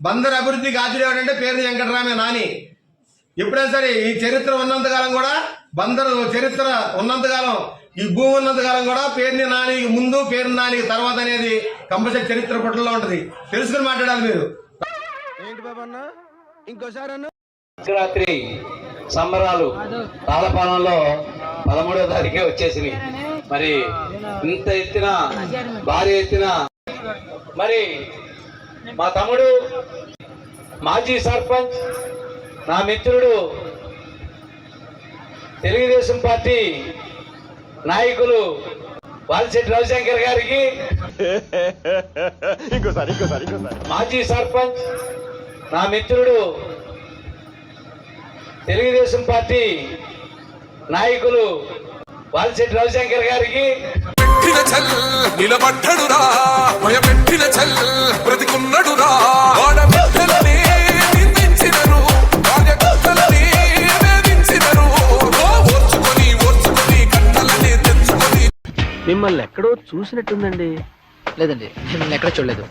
బందర్ అభివృద్ధికి ఆచుడేవాడంటే పేరు వెంకటరామే నాని. ఎప్పుడైనా సరే ఈ చరిత్ర ఉన్నంతకాలం కూడా, బందరు చరిత్ర ఉన్నంతకాలం, ఈ భూమి ఉన్నంతకాలం కూడా పేరుని నానికి ముందు పేరు నానికి తర్వాత అనేది కంపల్సరీ చరిత్ర పుటల్లో ఉంటది. తెలుసుకుని మాట్లాడాలి మీరు. ఏంటి బాబన్న ఇంకోసారి రాత్రి సంబరాలు తాళపాలెంలో 13వ తారీఖే వచ్చేసినాయి. మరి ఇంత ఎత్తిన భారీ ఎత్తిన మరి మా తమ్ముడు మాజీ సర్పంచ్, నా మిత్రుడు, తెలుగుదేశం పార్టీ నాయకులు వాల్శెట్టి రవిశంకర్ గారికి, మాజీ సర్పంచ్, నా మిత్రుడు, తెలుగుదేశం పార్టీ నాయకులు వాల్శెట్టి రవిశంకర్ గారికి, నిలబడ్డడురా భయపెట్టిన చల్ బ్రతికున్నడురా మిమ్మల్ని ఎక్కడో చూసినట్టుందండి. లేదండి, మిమ్మల్ని ఎక్కడ చూడలేదు.